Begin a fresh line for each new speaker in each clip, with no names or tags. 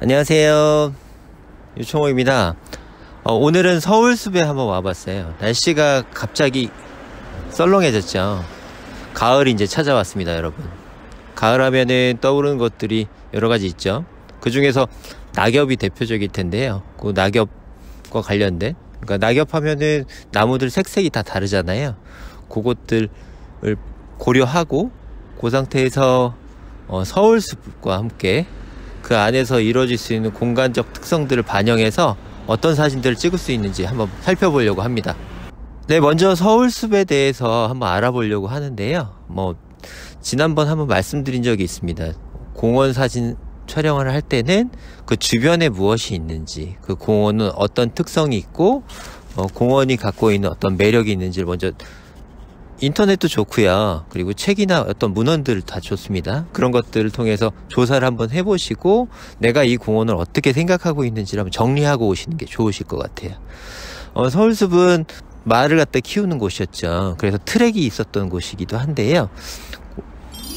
안녕하세요, 유청호입니다. 오늘은 서울숲에 한번 와봤어요. 날씨가 갑자기 썰렁해졌죠. 가을이 이제 찾아왔습니다, 여러분. 가을 하면은 떠오르는 것들이 여러가지 있죠. 그 중에서 낙엽이 대표적일 텐데요. 그 낙엽과 관련된, 그러니까 낙엽 하면은 나무들 색색이 다 다르잖아요. 그것들을 고려하고 그 상태에서 서울숲과 함께 그 안에서 이루어질 수 있는 공간적 특성들을 반영해서 어떤 사진들을 찍을 수 있는지 한번 살펴보려고 합니다. 네, 먼저 서울숲에 대해서 한번 알아보려고 하는데요. 지난번 한번 말씀드린 적이 있습니다. 공원 사진 촬영을 할 때는 그 주변에 무엇이 있는지, 그 공원은 어떤 특성이 있고 공원이 갖고 있는 어떤 매력이 있는지를 먼저, 인터넷도 좋고요. 그리고 책이나 어떤 문헌들 다 좋습니다. 그런 것들을 통해서 조사를 한번 해보시고 내가 이 공원을 어떻게 생각하고 있는지를 한번 정리하고 오시는 게 좋으실 것 같아요. 서울숲은 말을 갖다 키우는 곳이었죠. 그래서 트랙이 있었던 곳이기도 한데요.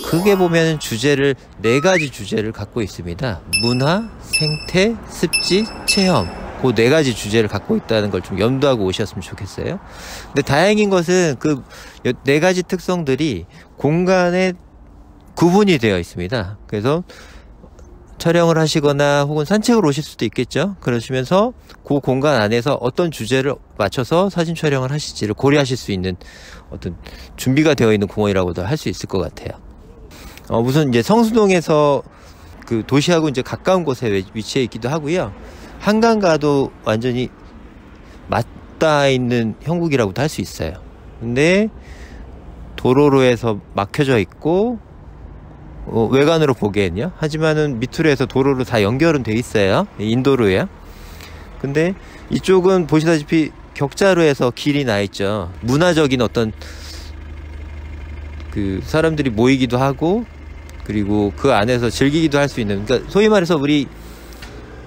그게 보면 주제를 4가지 주제를 갖고 있습니다. 문화, 생태, 습지, 체험. 그 4가지 주제를 갖고 있다는 걸 좀 염두하고 오셨으면 좋겠어요. 근데 다행인 것은 그 4가지 특성들이 공간에 구분이 되어 있습니다. 그래서 촬영을 하시거나 혹은 산책을 오실 수도 있겠죠. 그러시면서 그 공간 안에서 어떤 주제를 맞춰서 사진 촬영을 하실지를 고려하실 수 있는 어떤 준비가 되어 있는 공원이라고도 할 수 있을 것 같아요. 우선 이제 성수동에서 그 도시하고 이제 가까운 곳에 위치해 있기도 하고요. 한강과도 완전히 맞닿아 있는 형국이라고도 할 수 있어요. 근데 도로로 해서 막혀져 있고 외관으로 보기엔요. 하지만은 밑으로 해서 도로로 다 연결은 돼 있어요. 인도로예요. 근데 이쪽은 보시다시피 격자로 해서 길이 나 있죠. 문화적인 어떤 그 사람들이 모이기도 하고, 그리고 그 안에서 즐기기도 할 수 있는, 그러니까 소위 말해서 우리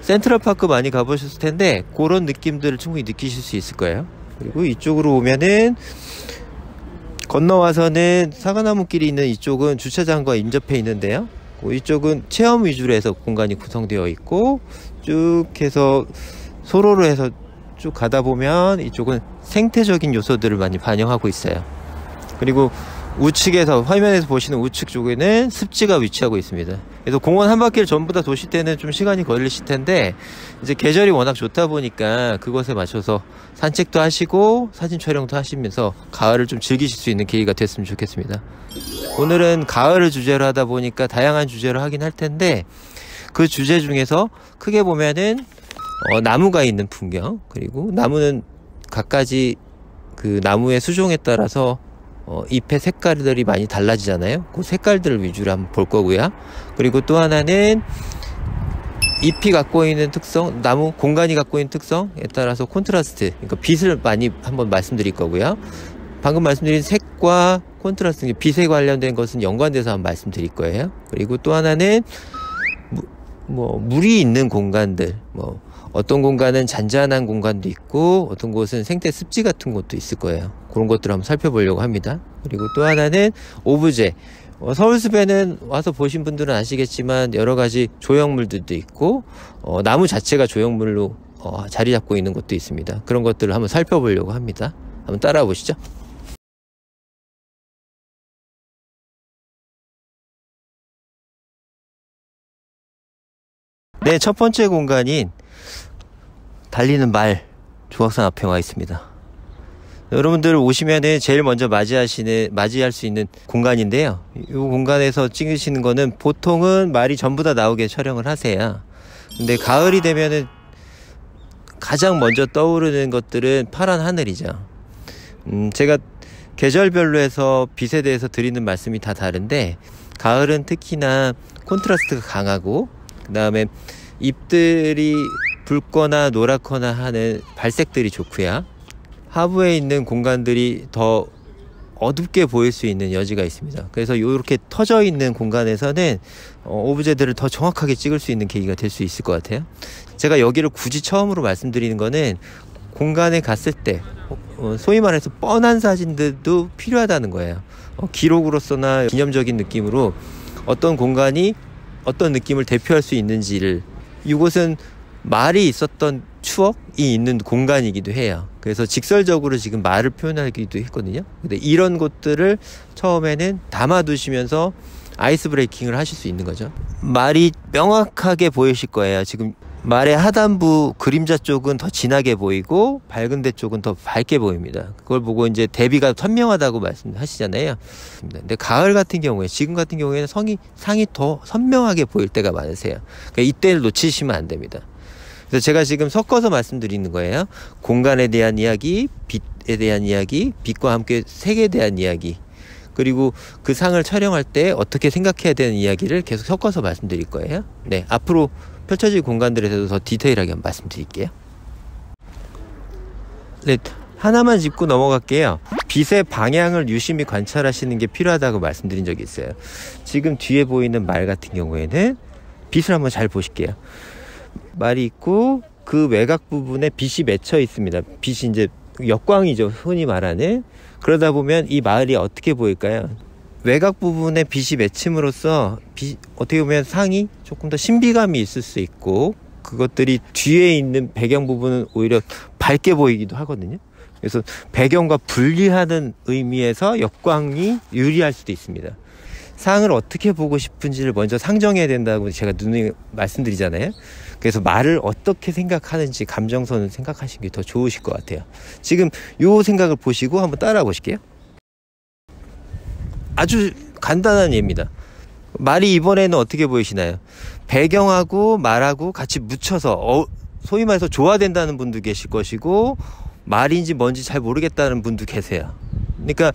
센트럴파크 많이 가보셨을 텐데 그런 느낌들을 충분히 느끼실 수 있을 거예요. 그리고 이쪽으로 오면은 건너와서는 사과나무길이 있는 이쪽은 주차장과 인접해 있는데요. 이쪽은 체험 위주로 해서 공간이 구성되어 있고, 쭉 해서 소로로 해서 쭉 가다 보면 이쪽은 생태적인 요소들을 많이 반영하고 있어요. 그리고 우측에서, 화면에서 보시는 우측 쪽에는 습지가 위치하고 있습니다. 그래서 공원 한 바퀴를 전부 다 도실 때는 좀 시간이 걸리실 텐데, 이제 계절이 워낙 좋다 보니까 그것에 맞춰서 산책도 하시고 사진 촬영도 하시면서 가을을 좀 즐기실 수 있는 계기가 됐으면 좋겠습니다. 오늘은 가을을 주제로 하다 보니까 다양한 주제로 하긴 할 텐데, 그 주제 중에서 크게 보면은 나무가 있는 풍경, 그리고 나무는 각가지 그 나무의 수종에 따라서 잎의 색깔들이 많이 달라지잖아요. 그 색깔들을 위주로 한번 볼 거고요. 그리고 또 하나는 잎이 갖고 있는 특성, 나무 공간이 갖고 있는 특성에 따라서 콘트라스트, 그러니까 빛을 많이 한번 말씀드릴 거고요. 방금 말씀드린 색과 콘트라스트, 빛에 관련된 것은 연관돼서 한번 말씀드릴 거예요. 그리고 또 하나는 물이 있는 공간들, 어떤 공간은 잔잔한 공간도 있고 어떤 곳은 생태 습지 같은 곳도 있을 거예요. 그런 것들을 한번 살펴보려고 합니다. 그리고 또 하나는 오브제. 서울숲에는 와서 보신 분들은 아시겠지만 여러가지 조형물들도 있고 나무 자체가 조형물로 자리 잡고 있는 것도 있습니다. 그런 것들을 한번 살펴보려고 합니다. 한번 따라와 보시죠. 네, 첫 번째 공간인 달리는 말 조각상 앞에 와 있습니다. 여러분들 오시면은 제일 먼저 맞이할 수 있는 공간인데요. 이 공간에서 찍으시는 거는 보통은 말이 전부 다 나오게 촬영을 하세요. 근데 가을이 되면은 가장 먼저 떠오르는 것들은 파란 하늘이죠. 제가 계절별로 해서 빛에 대해서 드리는 말씀이 다 다른데, 가을은 특히나 콘트라스트가 강하고, 그 다음에 잎들이 붉거나 노랗거나 하는 발색들이 좋고요. 하부에 있는 공간들이 더 어둡게 보일 수 있는 여지가 있습니다. 그래서 이렇게 터져 있는 공간에서는 오브제들을 더 정확하게 찍을 수 있는 계기가 될 수 있을 것 같아요. 제가 여기를 굳이 처음으로 말씀드리는 거는 공간에 갔을 때 소위 말해서 뻔한 사진들도 필요하다는 거예요. 기록으로서나 기념적인 느낌으로 어떤 공간이 어떤 느낌을 대표할 수 있는지를 이곳은 말이 있었던 추억이 있는 공간이기도 해요. 그래서 직설적으로 지금 말을 표현하기도 했거든요. 근데 이런 것들을 처음에는 담아두시면서 아이스 브레이킹을 하실 수 있는 거죠. 말이 명확하게 보이실 거예요. 지금 말의 하단부 그림자 쪽은 더 진하게 보이고 밝은 데 쪽은 더 밝게 보입니다. 그걸 보고 이제 대비가 선명하다고 말씀하시잖아요. 근데 가을 같은 경우에, 지금 같은 경우에는 상이 더 선명하게 보일 때가 많으세요. 그러니까 이때를 놓치시면 안 됩니다. 그래서 제가 지금 섞어서 말씀드리는 거예요. 공간에 대한 이야기, 빛에 대한 이야기, 빛과 함께 색에 대한 이야기, 그리고 그 상을 촬영할 때 어떻게 생각해야 되는 이야기를 계속 섞어서 말씀드릴 거예요. 네, 앞으로 펼쳐질 공간들에서도 더 디테일하게 한번 말씀드릴게요. 네, 하나만 짚고 넘어갈게요. 빛의 방향을 유심히 관찰하시는 게 필요하다고 말씀드린 적이 있어요. 지금 뒤에 보이는 말 같은 경우에는 빛을 한번 잘 보실게요. 말이 있고 그 외곽 부분에 빛이 맺혀 있습니다. 빛이 이제 역광이죠, 흔히 말하는. 그러다 보면 이 마을이 어떻게 보일까요? 외곽 부분에 빛이 맺힘으로써 어떻게 보면 상이 조금 더 신비감이 있을 수 있고, 그것들이 뒤에 있는 배경 부분은 오히려 밝게 보이기도 하거든요. 그래서 배경과 분리하는 의미에서 역광이 유리할 수도 있습니다. 상을 어떻게 보고 싶은지를 먼저 상정해야 된다고 제가 누누이 말씀드리잖아요. 그래서 말을 어떻게 생각하는지 감정선을 생각하시는 게 더 좋으실 것 같아요. 지금 요 생각을 보시고 한번 따라 보실게요. 아주 간단한 예입니다. 말이 이번에는 어떻게 보이시나요? 배경하고 말하고 같이 묻혀서 소위 말해서 조화된다는 분도 계실 것이고, 말인지 뭔지 잘 모르겠다는 분도 계세요. 그러니까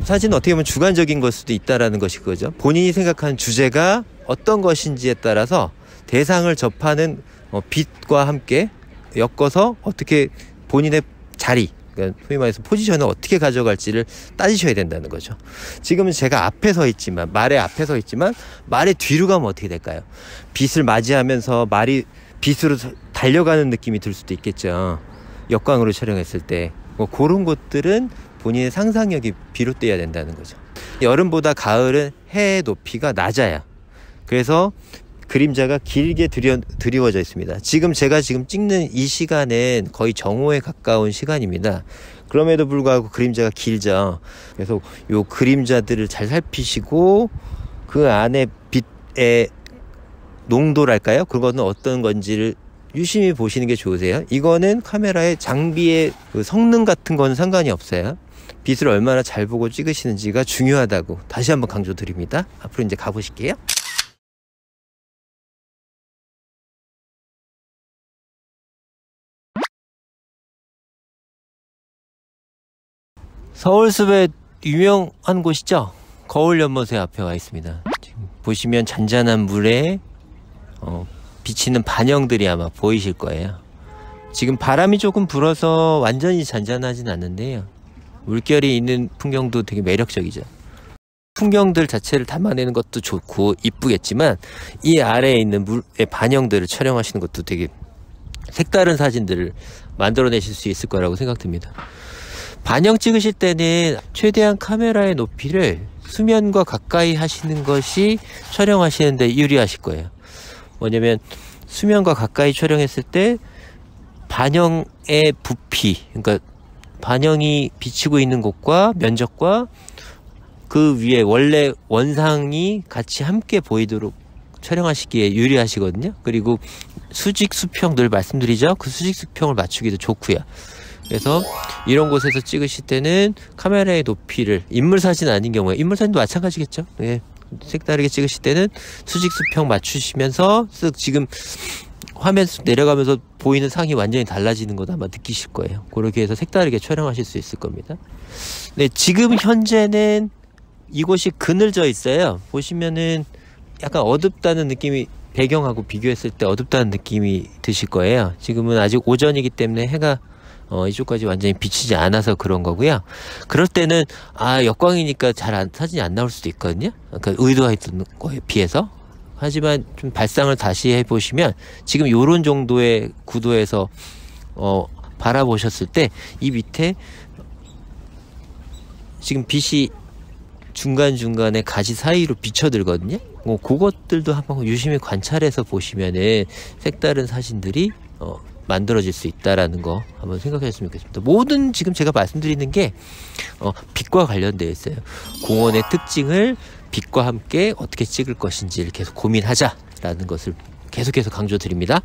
사실은 어떻게 보면 주관적인 걸 수도 있다라는 것이 그거죠. 본인이 생각하는 주제가 어떤 것인지에 따라서 대상을 접하는 빛과 함께 엮어서 어떻게 본인의 자리, 그러니까 소위 말해서 포지션을 어떻게 가져갈지를 따지셔야 된다는 거죠. 지금은 제가 앞에 서 있지만, 말의 앞에 서 있지만 말의 뒤로 가면 어떻게 될까요? 빛을 맞이하면서 말이 빛으로 달려가는 느낌이 들 수도 있겠죠. 역광으로 촬영했을 때. 그런 것들은 본인의 상상력이 비롯돼야 된다는 거죠. 여름보다 가을은 해의 높이가 낮아요. 그래서 그림자가 길게 드리워져 있습니다. 제가 찍는 이 시간은 거의 정오에 가까운 시간입니다. 그럼에도 불구하고 그림자가 길죠. 그래서 요 그림자들을 잘 살피시고 그 안에 빛의 농도랄까요? 그거는 어떤 건지를 유심히 보시는 게 좋으세요. 이거는 카메라의 장비의 그 성능 같은 건 상관이 없어요. 빛을 얼마나 잘 보고 찍으시는지가 중요하다고 다시 한번 강조드립니다. 앞으로 이제 가보실게요. 서울숲의 유명한 곳이죠. 거울연못의 앞에 와 있습니다. 지금 보시면 잔잔한 물에 비치는 반영들이 아마 보이실 거예요. 지금 바람이 조금 불어서 완전히 잔잔하진 않는데요, 물결이 있는 풍경도 되게 매력적이죠. 풍경들 자체를 담아내는 것도 좋고 이쁘겠지만 이 아래에 있는 물의 반영들을 촬영하시는 것도 되게 색다른 사진들을 만들어내실 수 있을 거라고 생각됩니다. 반영 찍으실 때는 최대한 카메라의 높이를 수면과 가까이 하시는 것이 촬영하시는데 유리하실 거예요. 뭐냐면 수면과 가까이 촬영했을 때 반영의 부피, 그러니까 반영이 비치고 있는 곳과 면적과 그 위에 원래 원상이 같이 함께 보이도록 촬영하시기에 유리하시거든요. 그리고 수직 수평 늘 말씀드리죠. 그 수직 수평을 맞추기도 좋고요. 그래서 이런 곳에서 찍으실 때는 카메라의 높이를, 인물사진 아닌 경우에, 인물사진도 마찬가지겠죠. 네. 색다르게 찍으실 때는 수직 수평 맞추시면서 쓱 지금 화면 내려가면서 보이는 상이 완전히 달라지는 것도 아마 느끼실 거예요. 그렇게 해서 색다르게 촬영하실 수 있을 겁니다. 네, 지금 현재는 이곳이 그늘져 있어요. 보시면은 약간 어둡다는 느낌이, 배경하고 비교했을 때 어둡다는 느낌이 드실 거예요. 지금은 아직 오전이기 때문에 해가 이쪽까지 완전히 비치지 않아서 그런 거고요. 그럴 때는 역광이니까 사진이 안 나올 수도 있거든요. 그러니까 의도했던 거에 비해서. 하지만 좀 발상을 다시 해보시면 지금 요런 정도의 구도에서 바라보셨을 때 이 밑에 지금 빛이 중간중간에 가지 사이로 비쳐들거든요. 그것들도 한번 유심히 관찰해서 보시면은 색다른 사진들이 만들어질 수 있다라는 거 한번 생각했으면 좋겠습니다. 모든 지금 제가 말씀드리는 게 빛과 관련되어 있어요. 공원의 특징을 빛과 함께 어떻게 찍을 것인지를 계속 고민하자라는 것을 계속해서 강조드립니다.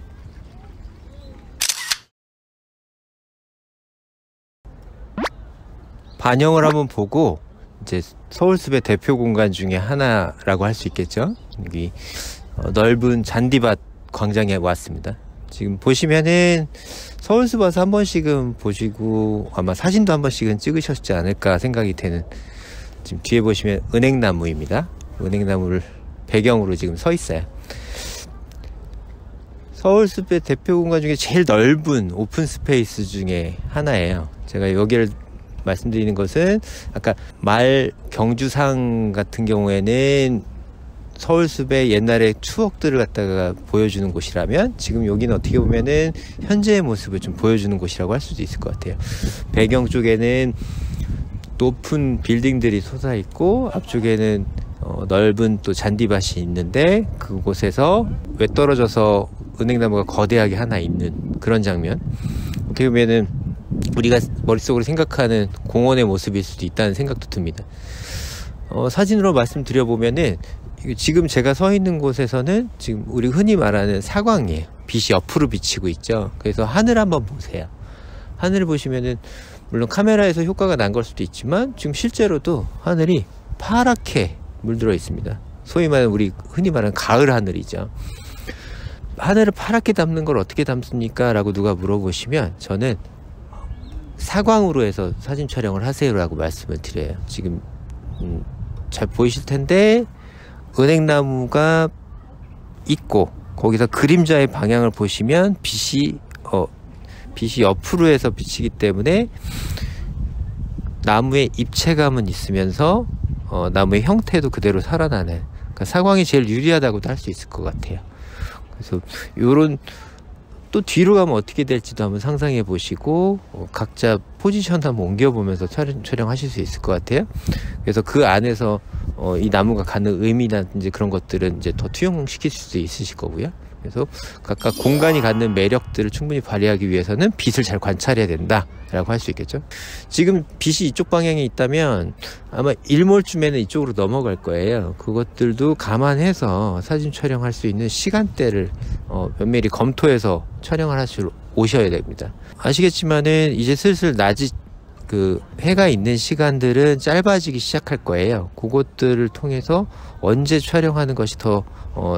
반영을 한번 보고 이제 서울숲의 대표 공간 중에 하나라고 할 수 있겠죠. 여기 넓은 잔디밭 광장에 왔습니다. 지금 보시면은 서울숲 와서 한 번씩은 보시고 아마 사진도 한 번씩은 찍으셨지 않을까 생각이 되는, 지금 뒤에 보시면 은행나무입니다. 은행나무를 배경으로 지금 서 있어요. 서울숲의 대표 공간 중에 제일 넓은 오픈 스페이스 중에 하나예요. 제가 여기를 말씀드리는 것은 아까 말 경주상 같은 경우에는 서울숲의 옛날의 추억들을 갖다가 보여주는 곳이라면, 지금 여기는 어떻게 보면은 현재의 모습을 좀 보여주는 곳이라고 할 수도 있을 것 같아요. 배경 쪽에는 높은 빌딩들이 솟아있고 앞쪽에는 넓은 또 잔디밭이 있는데, 그곳에서 외떨어져서 은행나무가 거대하게 하나 있는 그런 장면, 어떻게 보면은 우리가 머릿속으로 생각하는 공원의 모습일 수도 있다는 생각도 듭니다. 사진으로 말씀드려보면은 지금 제가 서 있는 곳에서는 지금 우리 흔히 말하는 사광이에요. 빛이 옆으로 비치고 있죠. 그래서 하늘 한번 보세요. 하늘을 보시면은 물론 카메라에서 효과가 난 걸 수도 있지만 지금 실제로도 하늘이 파랗게 물들어 있습니다. 소위 말하는 우리 흔히 말하는 가을 하늘이죠. 하늘을 파랗게 담는 걸 어떻게 담습니까? 라고 누가 물어보시면 저는 사광으로 해서 사진 촬영을 하세요 라고 말씀을 드려요. 지금 잘 보이실 텐데 은행나무가 있고 거기서 그림자의 방향을 보시면 빛이 옆으로 해서 비치기 때문에 나무의 입체감은 있으면서 나무의 형태도 그대로 살아나는, 그러니까 사광이 제일 유리하다고도 할 수 있을 것 같아요. 그래서 요런, 또 뒤로 가면 어떻게 될지도 한번 상상해 보시고 각자 포지션 한번 옮겨보면서 촬영하실 수 있을 것 같아요. 그래서 그 안에서 이 나무가 갖는 의미라든지 그런 것들은 이제 더 투영시킬 수 있으실 거고요. 그래서 각각 공간이 갖는 매력들을 충분히 발휘하기 위해서는 빛을 잘 관찰해야 된다라고 할 수 있겠죠. 지금 빛이 이쪽 방향에 있다면 아마 일몰쯤에는 이쪽으로 넘어갈 거예요. 그것들도 감안해서 사진 촬영할 수 있는 시간대를 면밀히 검토해서 촬영을 하시러 오셔야 됩니다. 아시겠지만은 이제 슬슬 낮이 해가 있는 시간들은 짧아지기 시작할 거예요. 그것들을 통해서 언제 촬영하는 것이 더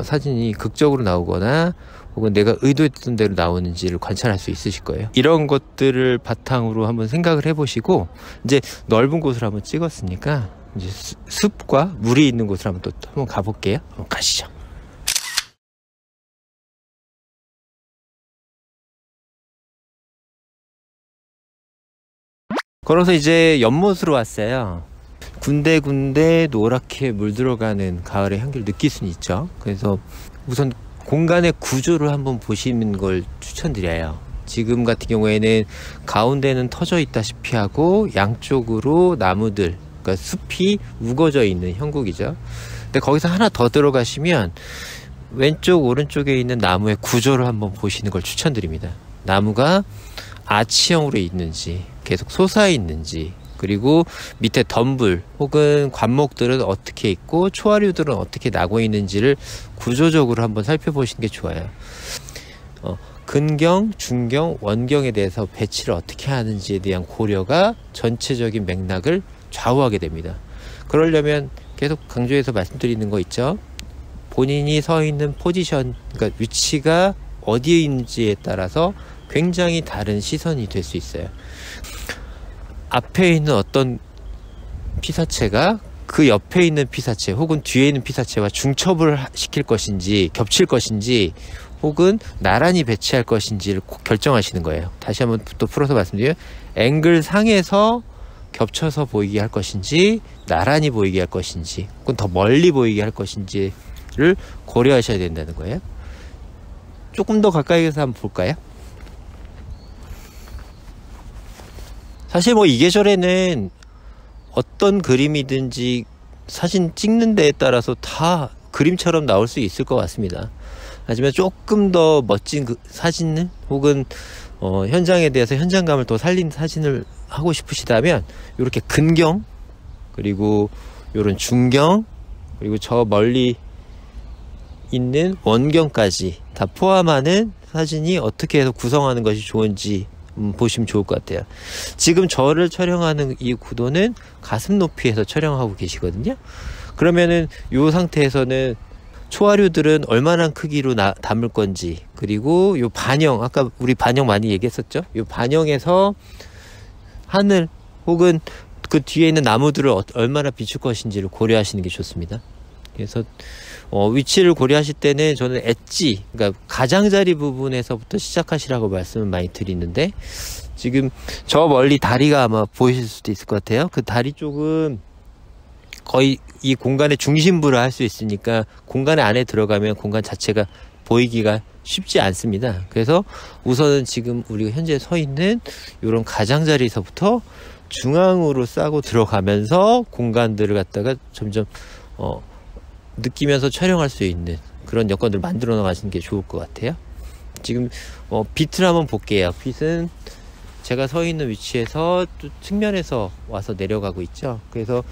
사진이 극적으로 나오거나 혹은 내가 의도했던 대로 나오는지를 관찰할 수 있으실 거예요. 이런 것들을 바탕으로 한번 생각을 해보시고, 이제 넓은 곳을 한번 찍었으니까 이제 숲과 물이 있는 곳을 한번 가볼게요. 한번 가시죠. 걸어서 이제 연못으로 왔어요. 군데군데 노랗게 물들어가는 가을의 향기를 느낄 수는 있죠. 그래서 우선 공간의 구조를 한번 보시는 걸 추천드려요. 지금 같은 경우에는 가운데는 터져 있다시피 하고 양쪽으로 나무들, 그러니까 숲이 우거져 있는 형국이죠. 근데 거기서 하나 더 들어가시면 왼쪽 오른쪽에 있는 나무의 구조를 한번 보시는 걸 추천드립니다. 나무가 아치형으로 있는지, 계속 솟아 있는지, 그리고 밑에 덤불 혹은 관목들은 어떻게 있고 초하류들은 어떻게 나고 있는지를 구조적으로 한번 살펴보시는 게 좋아요. 근경, 중경, 원경에 대해서 배치를 어떻게 하는지에 대한 고려가 전체적인 맥락을 좌우하게 됩니다. 그러려면 계속 강조해서 말씀드리는 거 있죠. 본인이 서 있는 포지션, 그러니까 위치가 어디에 있는지에 따라서 굉장히 다른 시선이 될 수 있어요. 앞에 있는 어떤 피사체가 그 옆에 있는 피사체 혹은 뒤에 있는 피사체와 중첩을 시킬 것인지, 겹칠 것인지, 혹은 나란히 배치할 것인지를 꼭 결정하시는 거예요. 다시 한번 또 풀어서 말씀드리면, 앵글 상에서 겹쳐서 보이게 할 것인지, 나란히 보이게 할 것인지, 혹은 더 멀리 보이게 할 것인지를 고려하셔야 된다는 거예요. 조금 더 가까이에서 한번 볼까요? 사실 이 계절에는 어떤 그림이든지 사진 찍는 데에 따라서 다 그림처럼 나올 수 있을 것 같습니다. 하지만 조금 더 멋진 사진을 혹은 현장에 대해서 현장감을 더 살린 사진을 하고 싶으시다면 이렇게 근경, 그리고 요런 중경, 그리고 저 멀리 있는 원경까지 다 포함하는 사진이 어떻게 해서 구성하는 것이 좋은지 보시면 좋을 것 같아요. 지금 저를 촬영하는 이 구도는 가슴 높이에서 촬영하고 계시거든요. 그러면은 이 상태에서는 초하류들은 얼마나 크기로 담을 건지, 그리고 요 반영, 아까 우리 반영 많이 얘기했었죠. 요 반영에서 하늘 혹은 그 뒤에 있는 나무들을 얼마나 비출 것인지를 고려하시는 게 좋습니다. 그래서 위치를 고려하실 때는 저는 엣지, 그러니까 가장자리 부분에서부터 시작하시라고 말씀을 많이 드리는데, 지금 저 멀리 다리가 아마 보이실 수도 있을 것 같아요. 그 다리 쪽은 거의 이 공간의 중심부를 할 수 있으니까 공간 안에 들어가면 공간 자체가 보이기가 쉽지 않습니다. 그래서 우선은 지금 우리가 현재 서 있는 이런 가장자리에서부터 중앙으로 싸고 들어가면서 공간들을 갖다가 점점 느끼면서 촬영할 수 있는 그런 여건들을 만들어 나가시는 게 좋을 것 같아요. 지금 빛을 한번 볼게요. 빛은 제가 서 있는 위치에서 또 측면에서 와서 내려가고 있죠. 그래서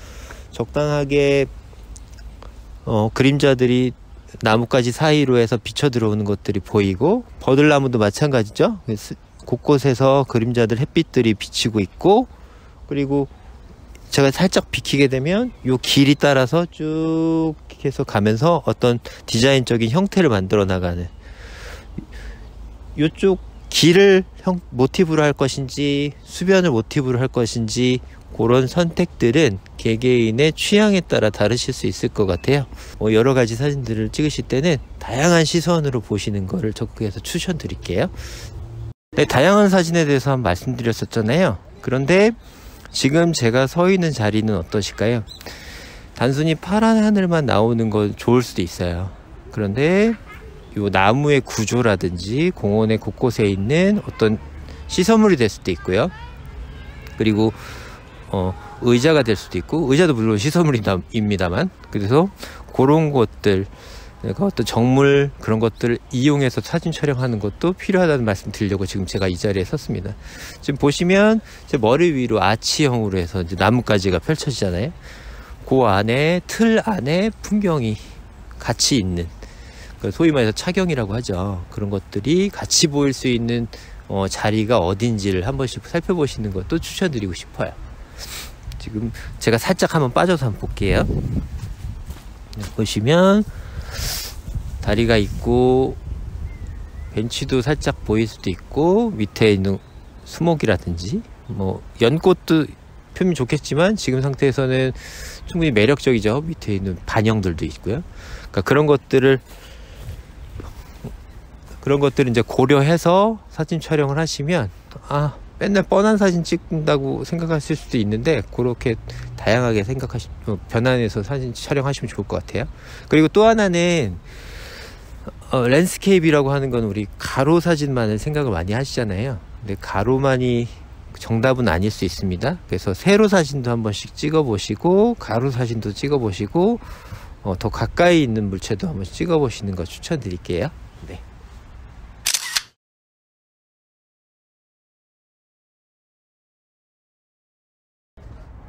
적당하게 그림자들이 나뭇가지 사이로 해서 비쳐 들어오는 것들이 보이고, 버들나무도 마찬가지죠. 곳곳에서 그림자들, 햇빛들이 비치고 있고, 그리고 제가 살짝 비키게 되면 요 길이 따라서 쭉 해서 가면서 어떤 디자인적인 형태를 만들어 나가는, 요쪽 길을 모티브로 할 것인지 수변을 모티브로 할 것인지 그런 선택들은 개개인의 취향에 따라 다르실 수 있을 것 같아요. 여러 가지 사진들을 찍으실 때는 다양한 시선으로 보시는 거를 적극해서 추천드릴게요. 네, 다양한 사진에 대해서 한번 말씀드렸었잖아요. 그런데 지금 제가 서 있는 자리는 어떠실까요? 단순히 파란 하늘만 나오는 건 좋을 수도 있어요. 그런데 요 나무의 구조라든지 공원의 곳곳에 있는 어떤 시설물이 될 수도 있고요. 그리고 의자가 될 수도 있고, 의자도 물론 시설물입니다만, 그래서 그런 것들, 그러니까 어떤 정물, 그런 것들을 이용해서 사진 촬영하는 것도 필요하다는 말씀 드리려고 지금 제가 이 자리에 섰습니다. 지금 보시면 제 머리 위로 아치형으로 해서 이제 나뭇가지가 펼쳐지잖아요. 그 안에, 틀 안에 풍경이 같이 있는, 소위 말해서 차경이라고 하죠. 그런 것들이 같이 보일 수 있는 자리가 어딘지를 한 번씩 살펴보시는 것도 추천드리고 싶어요. 지금 제가 살짝 한번 빠져서 한번 볼게요. 보시면 다리가 있고, 벤치도 살짝 보일 수도 있고, 밑에 있는 수목이라든지 연꽃도 표면 좋겠지만 지금 상태에서는 충분히 매력적이죠. 밑에 있는 반영들도 있고요. 그러니까 그런 것들을 이제 고려해서 사진 촬영을 하시면, 맨날 뻔한 사진 찍는다고 생각하실 수도 있는데, 그렇게 다양하게 변환해서 사진 촬영하시면 좋을 것 같아요. 그리고 또 하나는 랜드스케이프라고 하는 건 우리 가로 사진만을 생각을 많이 하시잖아요. 근데 가로만이 정답은 아닐 수 있습니다. 그래서 세로 사진도 한 번씩 찍어 보시고, 가로 사진도 찍어 보시고, 더 가까이 있는 물체도 한번 찍어 보시는 거 추천드릴게요. 네.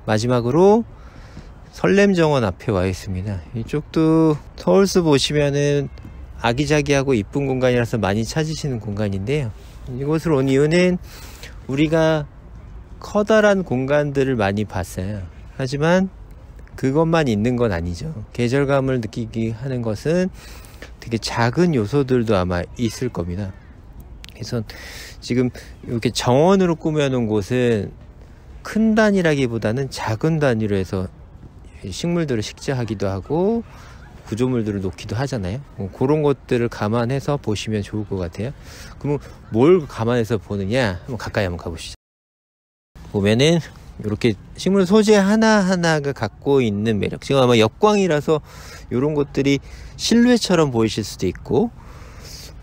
마지막으로 설렘정원 앞에 와 있습니다. 이쪽도 서울숲 보시면은 아기자기하고 이쁜 공간이라서 많이 찾으시는 공간인데요. 이곳을 온 이유는 우리가 커다란 공간들을 많이 봤어요. 하지만 그것만 있는 건 아니죠. 계절감을 느끼게 하는 것은 되게 작은 요소들도 아마 있을 겁니다. 그래서 지금 이렇게 정원으로 꾸며놓은 곳은 큰 단위라기보다는 작은 단위로 해서 식물들을 식재하기도 하고 구조물들을 놓기도 하잖아요. 그런 것들을 감안해서 보시면 좋을 것 같아요. 그럼 뭘 감안해서 보느냐? 한번 가까이 한번 가보시죠. 보면은 이렇게 식물 소재 하나하나가 갖고 있는 매력, 지금 아마 역광이라서 이런 것들이 실루엣처럼 보이실 수도 있고,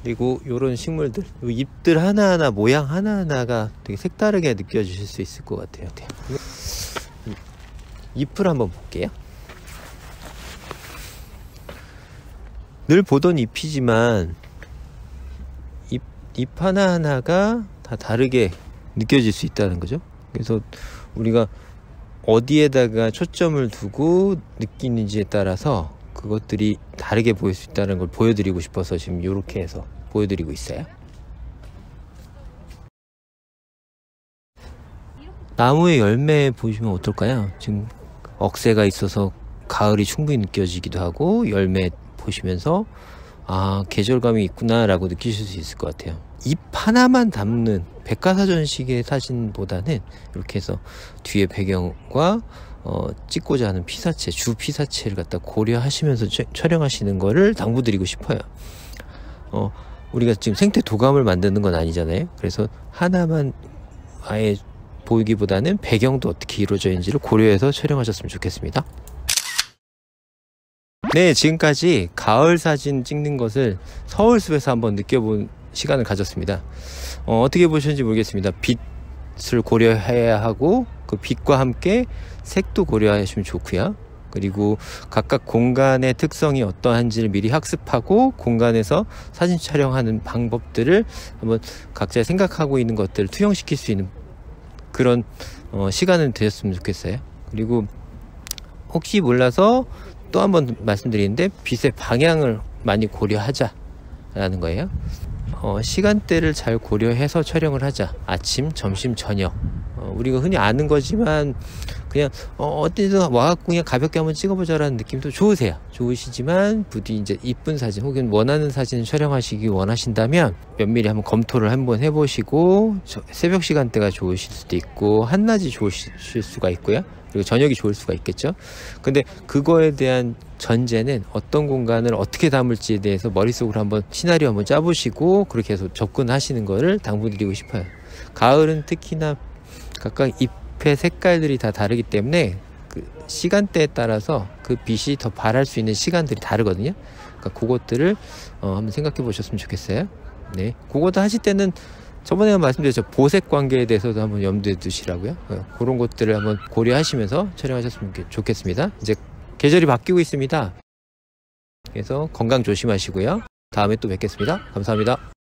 그리고 이런 식물들, 잎들 하나하나, 모양 하나하나가 되게 색다르게 느껴지실 수 있을 것 같아요. 잎을 한번 볼게요. 늘 보던 잎이지만 잎 하나하나가 다 다르게 느껴질 수 있다는 거죠. 그래서 우리가 어디에다가 초점을 두고 느끼는지에 따라서 그것들이 다르게 보일 수 있다는 걸 보여드리고 싶어서 지금 이렇게 해서 보여드리고 있어요. 나무의 열매 보시면 어떨까요? 지금 억새가 있어서 가을이 충분히 느껴지기도 하고, 열매 보시면서 아, 계절감이 있구나 라고 느끼실 수 있을 것 같아요. 잎 하나만 담는 백과사전식의 사진보다는 이렇게 해서 뒤에 배경과 찍고자 하는 피사체, 주 피사체를 갖다 고려하시면서 촬영하시는 거를 당부드리고 싶어요. 우리가 지금 생태 도감을 만드는 건 아니잖아요. 그래서 하나만 아예 보이기보다는 배경도 어떻게 이루어져 있는지를 고려해서 촬영하셨으면 좋겠습니다. 네, 지금까지 가을 사진 찍는 것을 서울숲에서 한번 느껴본 시간을 가졌습니다. 어떻게 보셨는지 모르겠습니다. 빛을 고려해야 하고 그 빛과 함께 색도 고려하시면 좋고요. 그리고 각각 공간의 특성이 어떠한지를 미리 학습하고 공간에서 사진 촬영하는 방법들을 한번 각자 생각하고 있는 것들을 투영시킬 수 있는 그런 시간은 되셨으면 좋겠어요. 그리고 혹시 몰라서 또 한번 말씀드리는데, 빛의 방향을 많이 고려하자라는 거예요. 시간대를 잘 고려해서 촬영을 하자. 아침, 점심, 저녁. 우리가 흔히 아는 거지만 그냥 어디든 와갖고 그냥 가볍게 한번 찍어보자라는 느낌도 좋으시지만 부디 이제 이쁜 사진 혹은 원하는 사진을 촬영하시기 원하신다면 면밀히 한번 검토를 한번 해보시고, 새벽 시간대가 좋으실 수도 있고 한낮이 좋으실 수가 있고요. 그리고 저녁이 좋을 수가 있겠죠. 근데 그거에 대한 전제는 어떤 공간을 어떻게 담을지에 대해서 머릿속으로 한번 시나리오 한번 짜보시고 그렇게 해서 접근하시는 거를 당부드리고 싶어요. 가을은 특히나 각각 잎의 색깔들이 다 다르기 때문에 그 시간대에 따라서 그 빛이 더 발할 수 있는 시간들이 다르거든요. 그러니까 그것들을 한번 생각해 보셨으면 좋겠어요. 네, 그것도 하실 때는 저번에 말씀드렸죠. 보색 관계에 대해서도 한번 염두에 두시라고요. 그런 것들을 한번 고려하시면서 촬영하셨으면 좋겠습니다. 이제 계절이 바뀌고 있습니다. 그래서 건강 조심하시고요. 다음에 또 뵙겠습니다. 감사합니다.